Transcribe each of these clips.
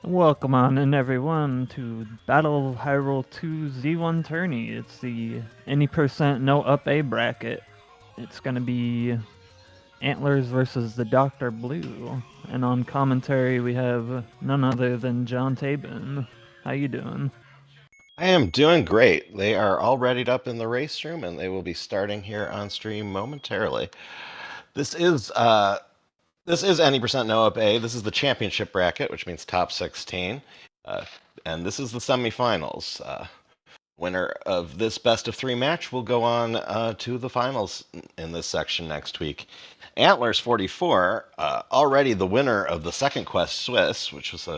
Welcome on in everyone to Battle of Hyrule 2 Z1 Tourney. It's the any percent no Up+A bracket. It's gonna be Antlerz versus the TheDoctorBlue. And on commentary we have none other than John Tabin. How you doing? I am doing great. They are all readied up in the race room, and they will be starting here on stream momentarily. This is uh, this is any percent no up A. This is the championship bracket, which means top 16, uh, and this is the semifinals. Winner of this best of three match will go on to the finals in this section next week. Antlerz44, already the winner of the second Quest Swiss, which was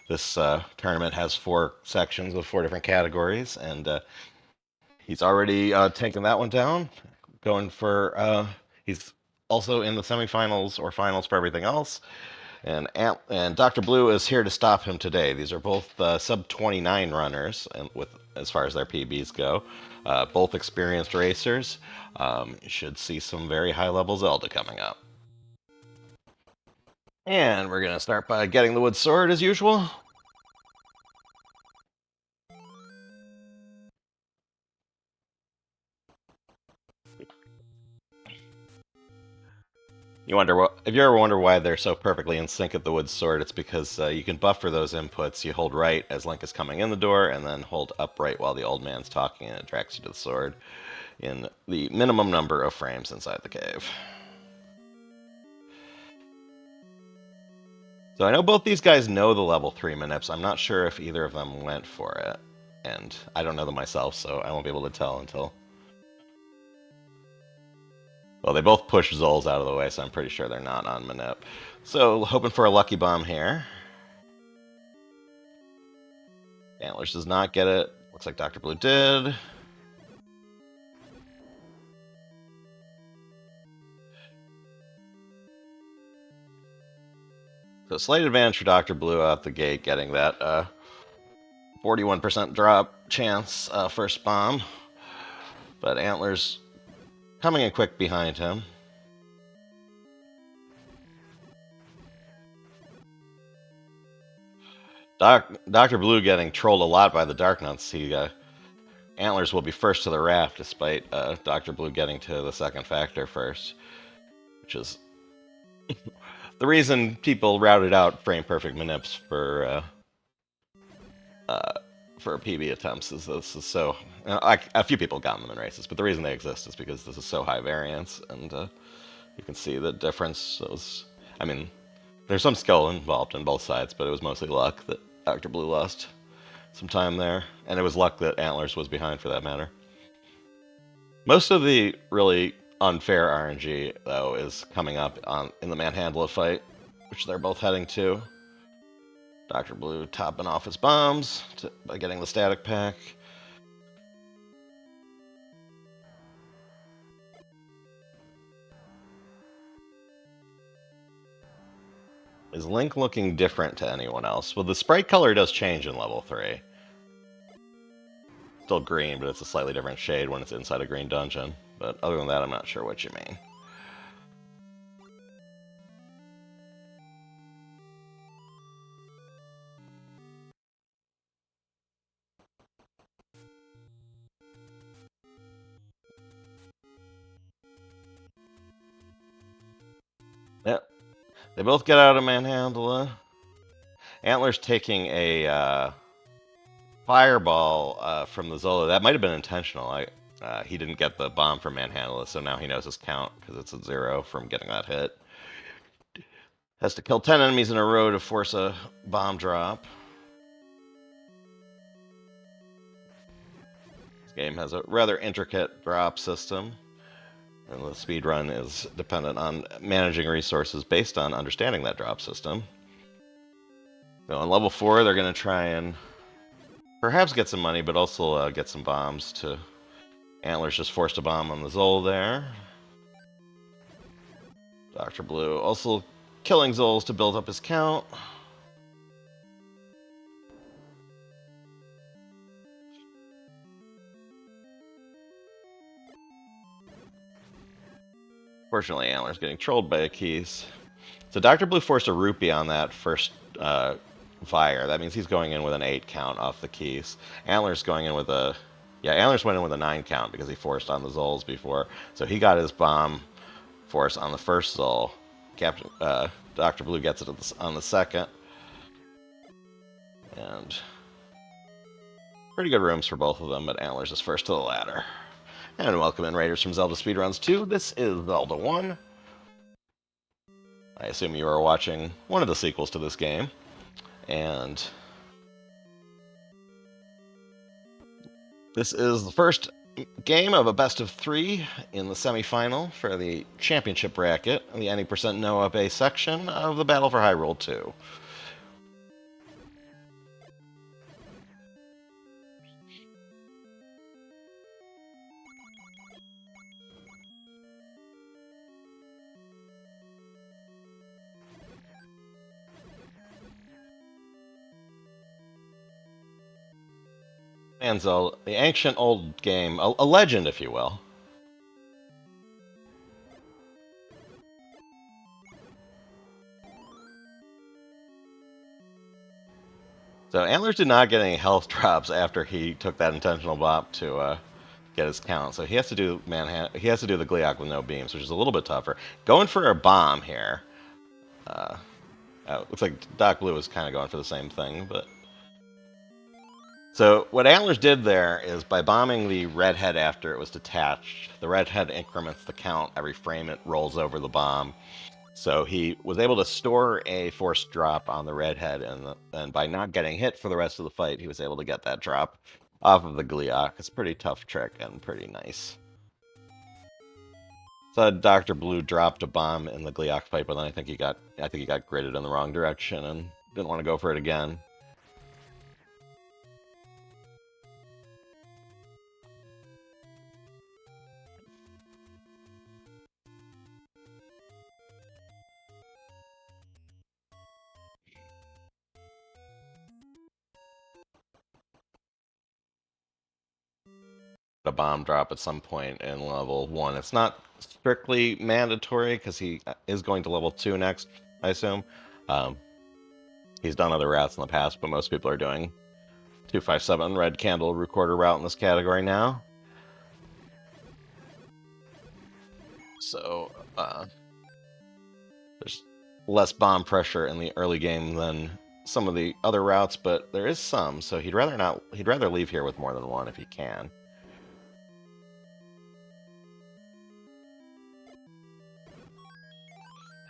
this tournament has four sections with four different categories, and he's already taken that one down. Going for he's also in the semifinals or finals for everything else. And Dr. Blue is here to stop him today. These are both sub 29 runners, and with as far as their PBs go, both experienced racers. You should see some very high level Zelda coming up. And we're gonna start by getting the wood sword as usual. You wonder what if you ever wonder why they're so perfectly in sync at the wood sword, it's because you can buffer those inputs. You hold right as Link is coming in the door, and then hold up right while the old man's talking, and it tracks you to the sword in the minimum number of frames inside the cave. So I know both these guys know the level 3 manips. I'm not sure if either of them went for it, and I don't know them myself, so I won't be able to tell until... Well, they both push Zols out of the way, so I'm pretty sure they're not on manip. So, hoping for a lucky bomb here. Antlerz does not get it. Looks like Dr. Blue did. So, slight advantage for Dr. Blue out the gate, getting that 41% drop chance first bomb. But Antlerz coming in quick behind him. Dr. Blue getting trolled a lot by the Dark Nuts. Antlerz will be first to the raft, despite Dr. Blue getting to the second factor first, which is the reason people routed out frame perfect manips for PB attempts. Is this is so a few people got them in races, but the reason they exist is because this is so high variance, and you can see the difference. I mean, there's some skill involved in both sides, but it was mostly luck that Dr. Blue lost some time there, and it was luck that Antlerz was behind for that matter. Most of the really unfair RNG, though, is coming up in the Manhandla fight, which they're both heading to. Dr. Blue topping off his bombs by getting the static pack. Is Link looking different to anyone else? Well, the sprite color does change in level 3. Still green, but it's a slightly different shade when it's inside a green dungeon. But other than that, I'm not sure what you mean. Yep. They both get out of Manhandla. Antler's taking a fireball from the Zola. That might have been intentional. He didn't get the bomb from Manhandla, so now he knows his count because it's a 0 from getting that hit. Has to kill 10 enemies in a row to force a bomb drop. This game has a rather intricate drop system, and the speedrun is dependent on managing resources based on understanding that drop system. So on level 4, they're going to try and perhaps get some money, but also get some bombs to... Antlerz just forced a bomb on the Zol there. Dr. Blue also killing Zols to build up his count. Fortunately, Antler's getting trolled by a keys. So Dr. Blue forced a rupee on that first fire. That means he's going in with an 8 count off the keys. Antler's going in with a... Yeah, Antler's went in with a 9 count because he forced on the Zols before. So he got his bomb force on the first Zol. Dr. Blue gets it on the second. And pretty good rooms for both of them, but Antler's is first to the ladder. And welcome in, Raiders from Zelda Speedruns 2. This is Zelda 1. I assume you are watching one of the sequels to this game. And this is the first game of a best of 3 in the semifinal for the championship bracket in the any percent no Up+A section of the Battle for Hyrule 2. Manzo, the ancient old game, a legend, if you will. So Antlers did not get any health drops after he took that intentional bop to get his count. So he has to do the Gleeok with no beams, which is a little bit tougher. Going for a bomb here. Looks like Doc Blue is kind of going for the same thing, but. So what Antlers did there is by bombing the red head after it was detached, the red head increments the count every frame it rolls over the bomb. So he was able to store a forced drop on the red head, and by not getting hit for the rest of the fight, he was able to get that drop off of the Gleeok. It's a pretty tough trick and pretty nice. So Dr. Blue dropped a bomb in the Gleeok fight, but then I think he got gridded in the wrong direction and didn't want to go for it again. A bomb drop at some point in level 1. It's not strictly mandatory because he is going to level 2 next, I assume. He's done other routes in the past, but most people are doing 257 red candle recorder route in this category now. So there's less bomb pressure in the early game than some of the other routes, but there is some. So he'd rather leave here with more than one if he can.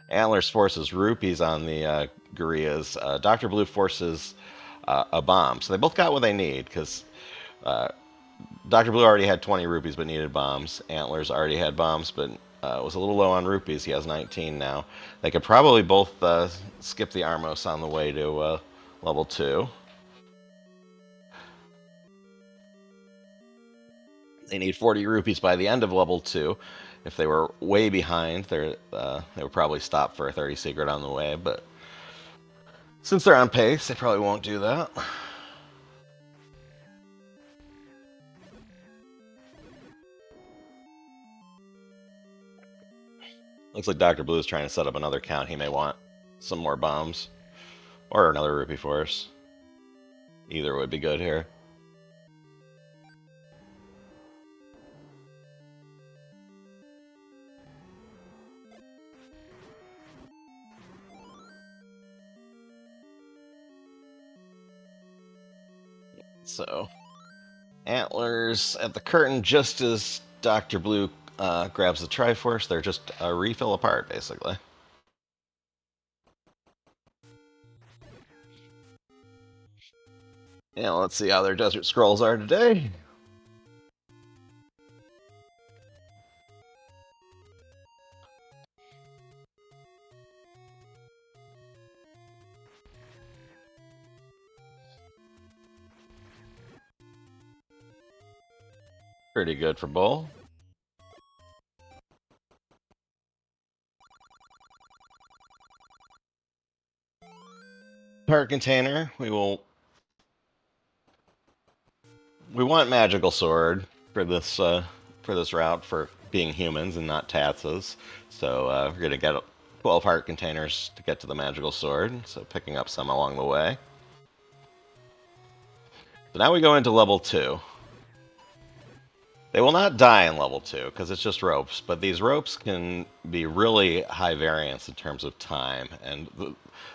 Antlers forces rupees on the Gorillaz. Dr. Blue forces a bomb. So they both got what they need, because Dr. Blue already had 20 rupees but needed bombs. Antlers already had bombs but was a little low on rupees. He has 19 now. They could probably both skip the Armos on the way to level 2. They need 40 rupees by the end of level 2. If they were way behind, they would probably stop for a 30 secret on the way, but since they're on pace, they probably won't do that. Looks like Dr. Blue is trying to set up another count. He may want some more bombs or another rupee force. Either would be good here. So, Antlers at the curtain just as Dr. Blue grabs the Triforce. They're just a refill apart, basically. Yeah, let's see how their Desert Scrolls are today. Pretty good for Bull. Heart container. We want magical sword for this route for being humans and not Tatsas. So we're gonna get 12 heart containers to get to the magical sword. So picking up some along the way. So now we go into level 2. They will not die in level 2 because it's just ropes, but these ropes can be really high variance in terms of time, and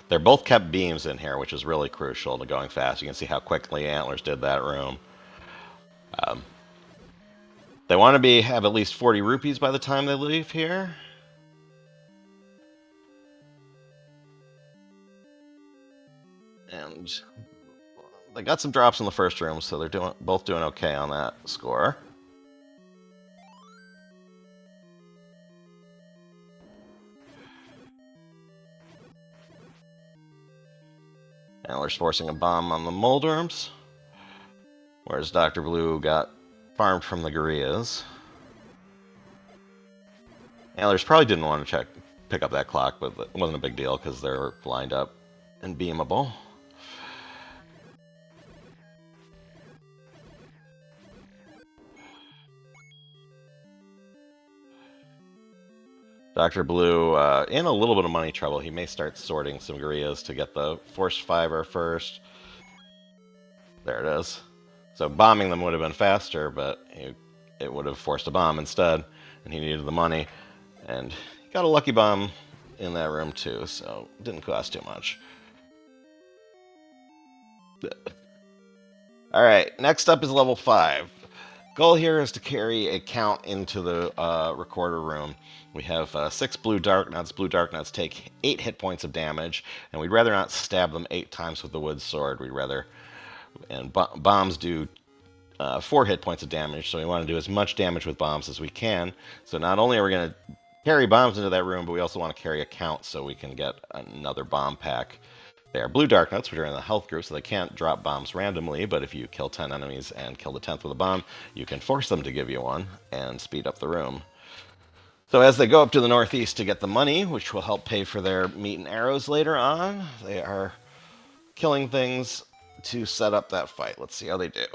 they're both kept beams in here, which is really crucial to going fast. You can see how quickly Antlers did that room. They want to have at least 40 rupees by the time they leave here. And they got some drops in the first room, so they're both doing okay on that score. Antler's forcing a bomb on the Moldworms, whereas Dr. Blue got farmed from the gorillas. Antlers probably didn't want to pick up that clock, but it wasn't a big deal because they're lined up and beamable. Dr. Blue, in a little bit of money trouble, he may start sorting some gorillas to get the forced fiber first. There it is. So bombing them would have been faster, but it would have forced a bomb instead, and he needed the money. And he got a lucky bomb in that room too, so it didn't cost too much. Alright, next up is level 5. Goal here is to carry a count into the recorder room. We have 6 blue dark nuts. Blue dark nuts take 8 hit points of damage, and we'd rather not stab them 8 times with the wood sword. We'd rather... And bombs do 4 hit points of damage, so we want to do as much damage with bombs as we can. So not only are we going to carry bombs into that room, but we also want to carry a count so we can get another bomb pack. They are blue dark nuts, which are in the health group, so they can't drop bombs randomly, but if you kill 10 enemies and kill the 10th with a bomb, you can force them to give you one and speed up the room. So as they go up to the northeast to get the money, which will help pay for their meat and arrows later on, they are killing things to set up that fight. Let's see how they do.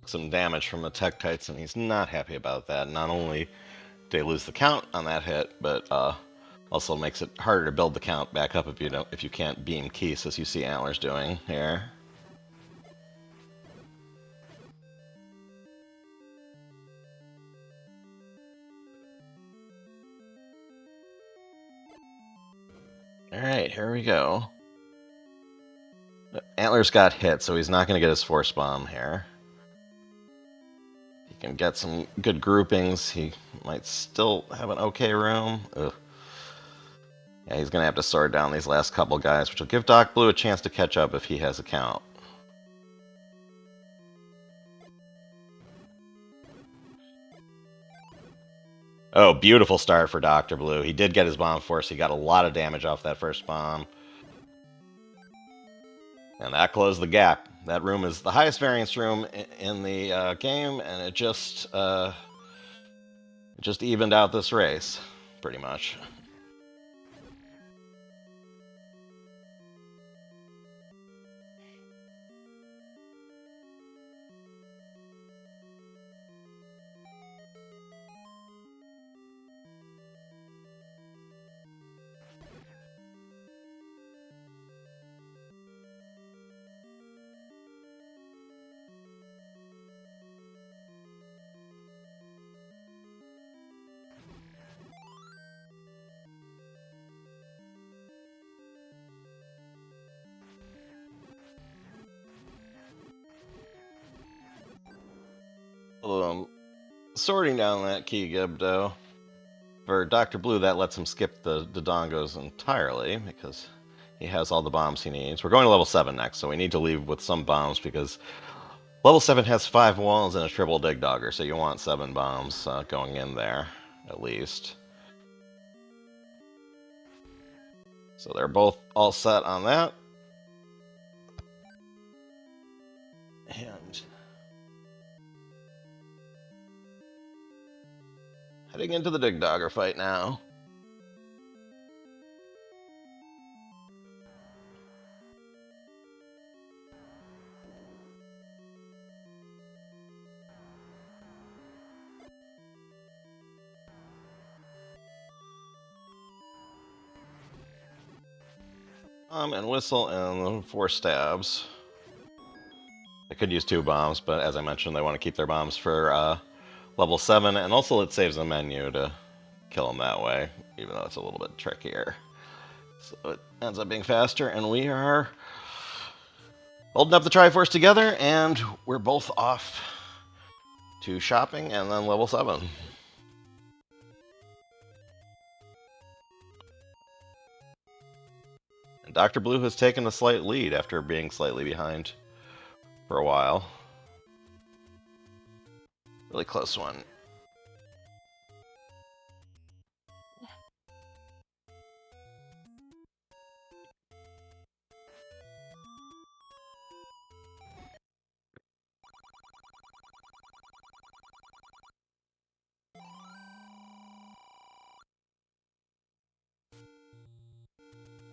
Some damage from the Tektites, and he's not happy about that. Not only do they lose the count on that hit, but also makes it harder to build the count back up if you can't beam Keese, as you see Antlers doing here. Alright, here we go. Antlers got hit, so he's not going to get his force bomb here. He can get some good groupings. He might still have an okay room. Ugh. Yeah, he's going to have to sword down these last couple guys, which will give Doc Blue a chance to catch up if he has a count. Oh, beautiful start for Dr. Blue. He did get his bomb force. He got a lot of damage off that first bomb. And that closed the gap. That room is the highest variance room in the game, and it just evened out this race, pretty much. Sorting down that key Gibdo. For Dr. Blue, that lets him skip the Dodongos entirely, because he has all the bombs he needs. We're going to level 7 next, so we need to leave with some bombs, because level 7 has 5 walls and a triple dig dogger, so you want 7 bombs going in there, at least. So they're both all set on that. And heading into the Dig Dogger fight now. And whistle and 4 stabs. I could use 2 bombs, but as I mentioned, they want to keep their bombs for level 7, and also it saves the menu to kill them that way, even though it's a little bit trickier. So it ends up being faster, and we are holding up the Triforce together, and we're both off to shopping and then level 7. And Dr. Blue has taken a slight lead after being slightly behind for a while. Really close one.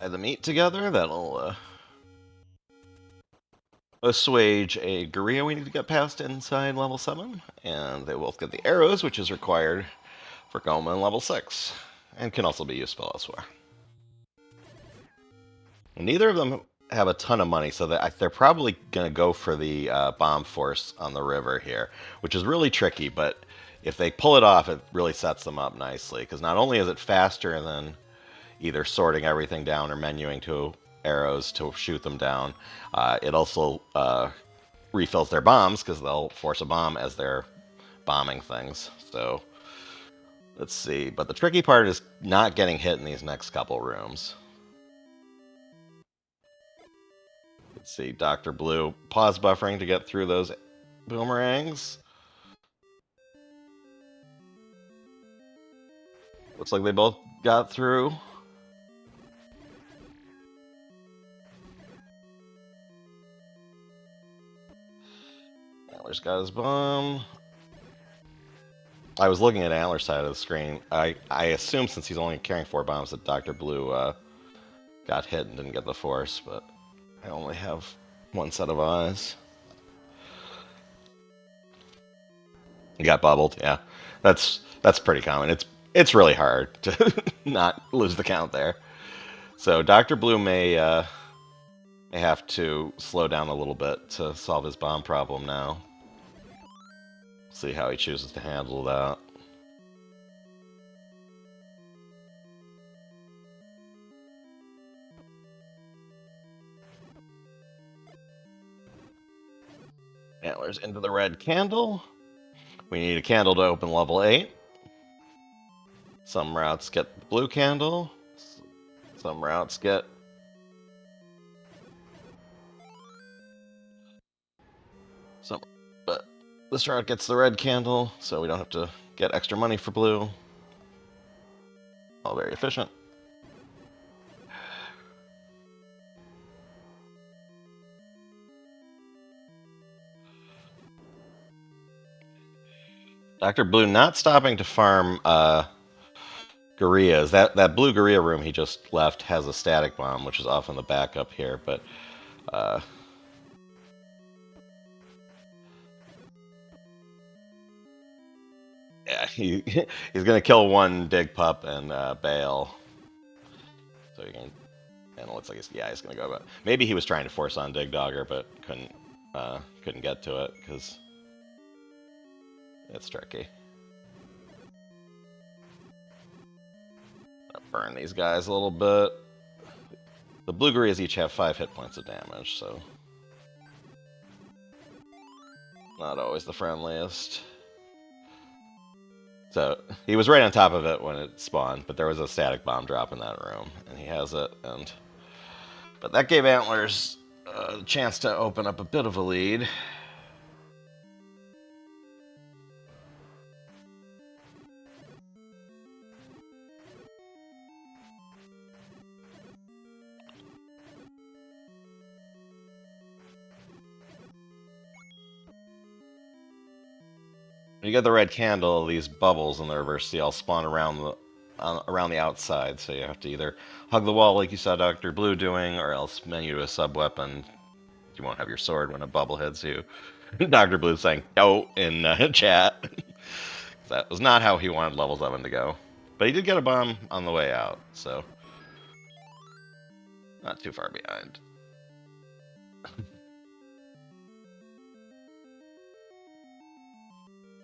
Add the meat together, that'll assuage a Gorilla we need to get past inside level 7, and they will get the arrows, which is required for Goma in level 6, and can also be useful elsewhere. Neither of them have a ton of money, so they're probably going to go for the bomb force on the river here, which is really tricky, but if they pull it off, it really sets them up nicely, because not only is it faster than either sorting everything down or menuing to arrows to shoot them down, it also refills their bombs, because they'll force a bomb as they're bombing things. So let's see, but the tricky part is not getting hit in these next couple rooms. Let's see, Dr. Blue pause buffering to get through those boomerangs. Looks like they both got through. Antler's got his bomb. I was looking at Antler's side of the screen. I assume since he's only carrying 4 bombs that Dr. Blue got hit and didn't get the force, but I only have 1 set of eyes. You got bubbled, yeah. That's pretty common. It's really hard to not lose the count there. So Dr. Blue may have to slow down a little bit to solve his bomb problem now. See how he chooses to handle that. Antlers into the red candle. We need a candle to open level 8. Some routes get the blue candle. Some routes get some, but this route gets the red candle, so we don't have to get extra money for blue. All very efficient. Dr. Blue not stopping to farm Gorillas. That blue Gorilla room he just left has a static bomb, which is off in the back up here, but yeah, he's gonna kill 1 dig pup and bail. So he can, and it looks like he's gonna go. But maybe he was trying to force on Dig Dogger, but couldn't get to it because it's tricky. Burn these guys a little bit. The blue Gorillas each have 5 hit points of damage, so not always the friendliest. So he was right on top of it when it spawned, but there was a static bomb drop in that room, and he has it. But that gave Antlers a chance to open up a bit of a lead. you get the red candle, these bubbles in the reverse C all spawn around the outside, so you have to either hug the wall like you saw Dr. Blue doing, or else menu to a sub-weapon. You won't have your sword when a bubble hits you. Dr. Blue saying no in chat. That was not how he wanted level 7 to go. But he did get a bomb on the way out, so not too far behind.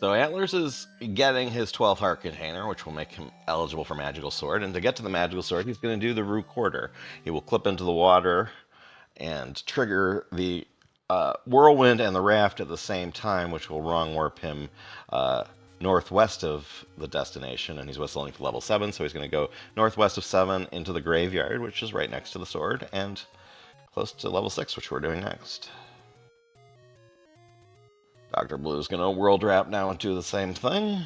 So Antlerz is getting his 12 heart container, which will make him eligible for Magical Sword. And to get to the Magical Sword, he's going to do the Rue Quarter. He will clip into the water and trigger the Whirlwind and the Raft at the same time, which will wrong warp him northwest of the destination. And he's whistling for level 7, so he's going to go northwest of 7 into the Graveyard, which is right next to the sword, and close to level 6, which we're doing next. Dr. Blue is going to world wrap now and do the same thing.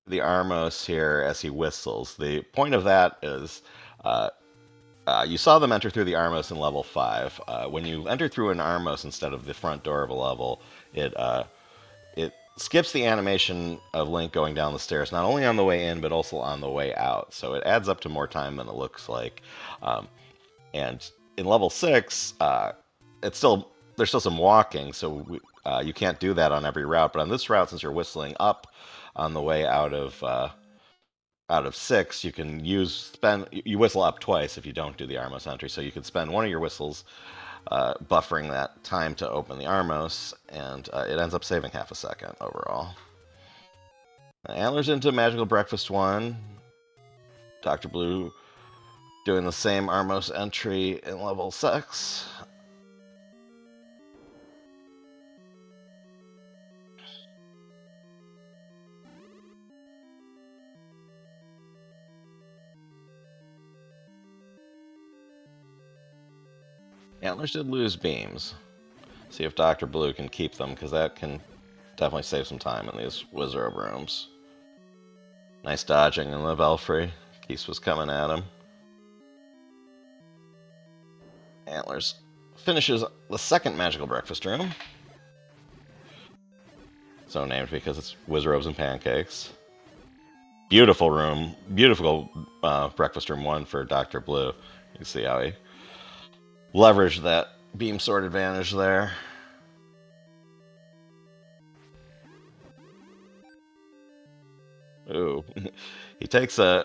The Armos here as he whistles. The point of that is you saw them enter through the Armos in level 5. When you enter through an Armos instead of the front door of a level, it skips the animation of Link going down the stairs, not only on the way in, but also on the way out. So it adds up to more time than it looks like. And in level 6, there's still some walking, so you can't do that on every route. But on this route, since you're whistling up on the way out of 6, you can you whistle up twice if you don't do the Armos entry. So you can spend one of your whistles buffering that time to open the Armos, and it ends up saving half a second overall. Antlerz into Magical Breakfast 1. Dr. Blue doing the same Armos entry in level 6. Antlerz did lose beams. See if Dr. Blue can keep them, because that can definitely save some time in these wizard rooms. Nice dodging in the belfry. Keith was coming at him. Antlerz finishes the second magical breakfast room. So named because it's wizard robes and pancakes. Beautiful room. Beautiful breakfast room 1 for Dr. Blue. You can see how he leveraged that beam sword advantage there. Ooh. He takes a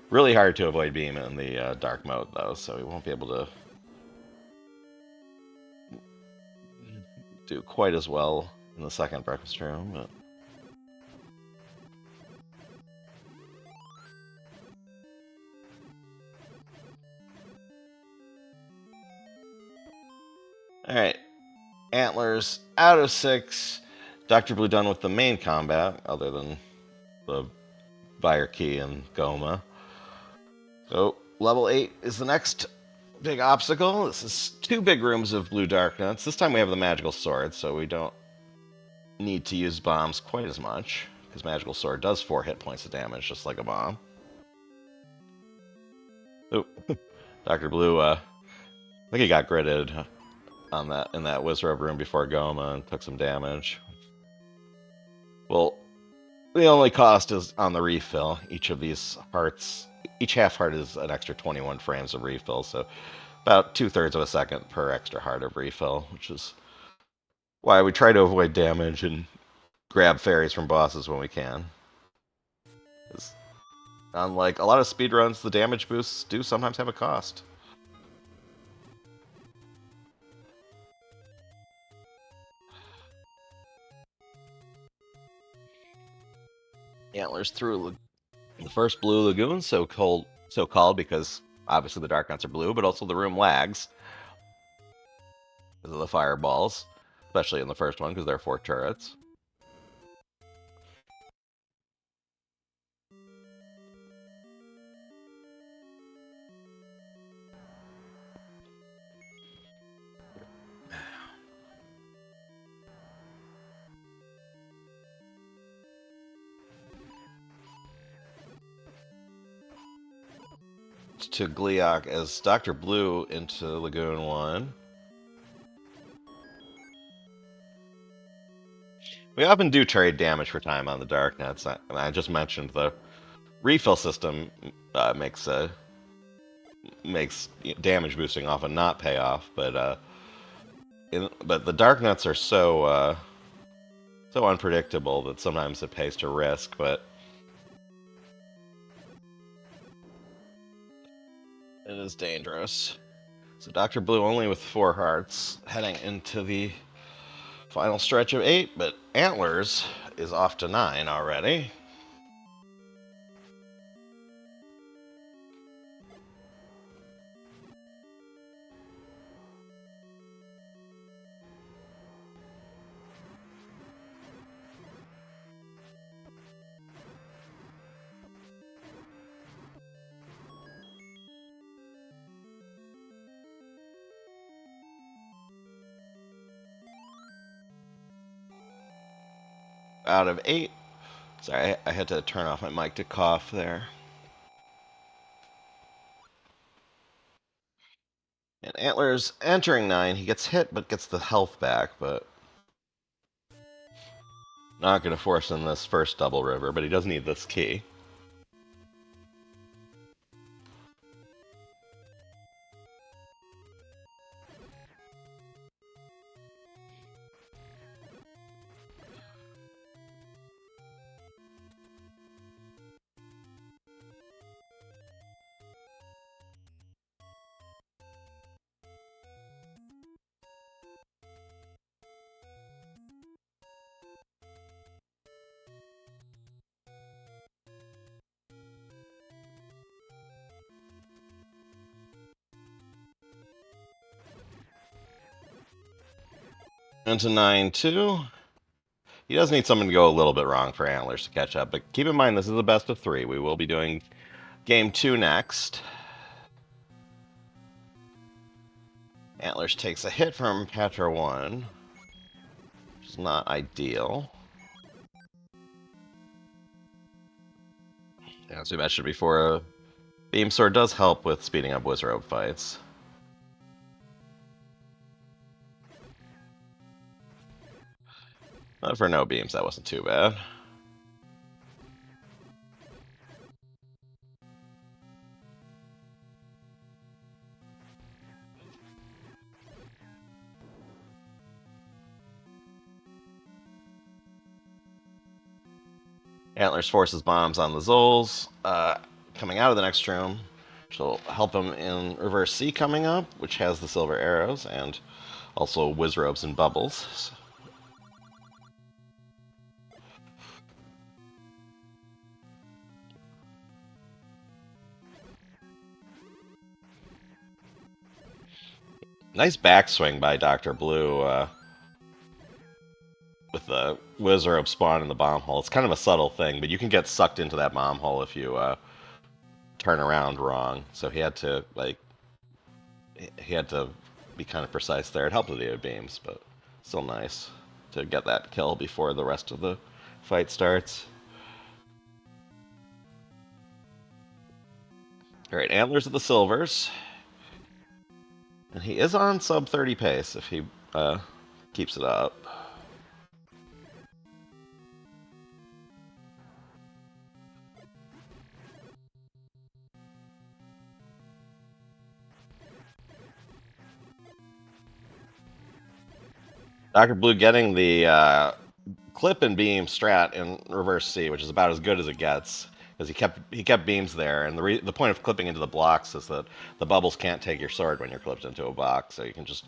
really hard to avoid beam in the dark mode, though, so he won't be able to do quite as well in the second breakfast room. But alright. Antlerz out of 6. Dr. Blue done with the main combat, other than the Fire Key and Goma. So, level 8 is the next big obstacle. This is 2 big rooms of blue darkness. This time we have the magical sword, so we don't need to use bombs quite as much, because magical sword does 4 hit points of damage, just like a bomb. Oh, Dr. Blue, I think he got gritted in that wizard room before Goma and took some damage. Well, the only cost is on the refill. Each of these hearts, each half heart is an extra 21 frames of refill, so about 2/3 of a second per extra heart of refill, which is why we try to avoid damage and grab fairies from bosses when we can. Unlike a lot of speedruns, the damage boosts do sometimes have a cost. Antlerz through the first blue lagoon, so called because obviously the dark nuts are blue, but also the room lags because of the fireballs, especially in the first one because there are 4 turrets. to Gliok as Dr. Blue into Lagoon 1. We often do trade damage for time on the Dark Nets. I just mentioned the refill system makes damage boosting often not pay off, but the Dark Nets are so unpredictable that sometimes it pays to risk, but it is dangerous. So Dr. Blue only with 4 hearts, heading into the final stretch of 8, but Antlers is off to 9 already. Out of 8. Sorry, I had to turn off my mic to cough there. And Antlers entering 9. He gets hit, but gets the health back, but not going to force in this first double river, but he does need this key. Into 9-2. He does need someone to go a little bit wrong for Antlers to catch up, but keep in mind this is the best of 3. We will be doing game 2 next. Antlers takes a hit from Patra 1, which is not ideal. As we mentioned before, a Beam Sword does help with speeding up Wizrobe fights. But for no beams, that wasn't too bad. Antlers forces bombs on the Zols, coming out of the next room, which will help him in Reverse C coming up, which has the silver arrows, and also Wizrobes and bubbles. Nice backswing by Dr. Blue with the Wizrobe spawn in the bomb hole. It's kind of a subtle thing, but you can get sucked into that bomb hole if you turn around wrong. So he had to be kind of precise there. It helped with the beams, but still nice to get that kill before the rest of the fight starts. Alright, Antlers of the Silvers. And he is on sub 30 pace if he keeps it up. Dr. Blue getting the clip and beam strat in Reverse C, which is about as good as it gets, because he kept beams there, and the point of clipping into the blocks is that the bubbles can't take your sword when you're clipped into a box, so you can just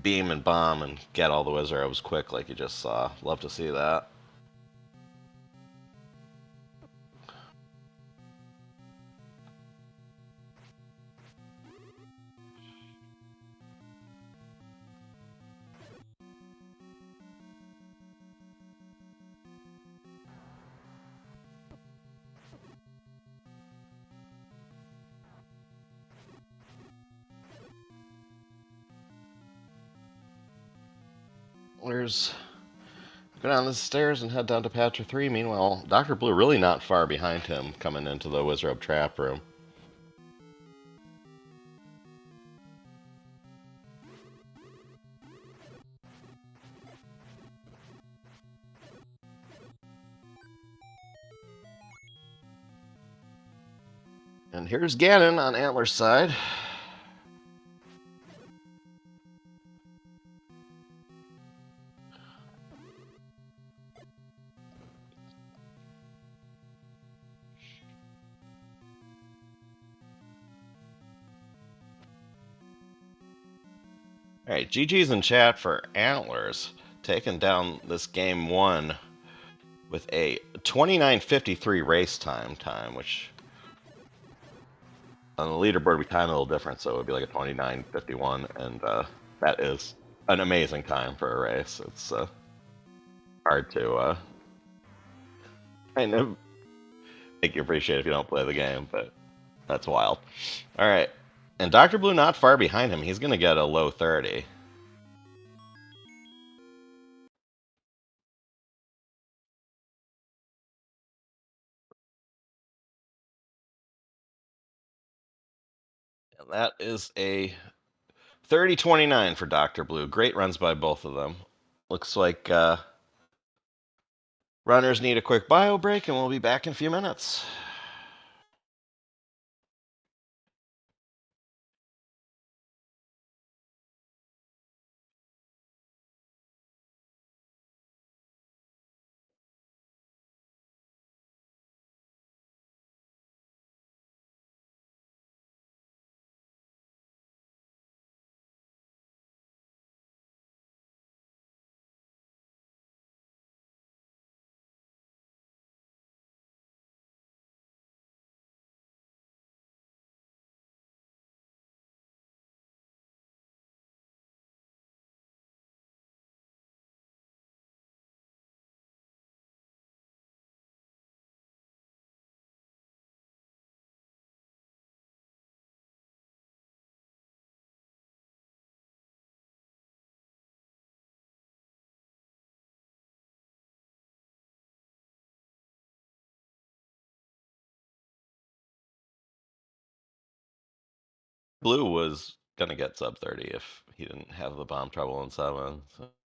beam and bomb and get all the Wizrobes quick like you just saw. Love to see that. There's go down the stairs and head down to Patra 3. Meanwhile, Dr. Blue really not far behind him coming into the Wizrobe trap room. And here's Ganon on Antler's side. All right, GG's in chat for Antlers taking down this game one with a 29:53 race time, which on the leaderboard we timed a little different, so it would be like a 29:51, and that is an amazing time for a race. It's hard to kind of make you appreciate if you don't play the game, but that's wild. All right, and Dr. Blue not far behind him. He's going to get a low 30. And that is a 30:29 for Dr. Blue. Great runs by both of them. Looks like runners need a quick bio break, and we'll be back in a few minutes. Blue was going to get sub 30 if he didn't have the bomb trouble in 7. So.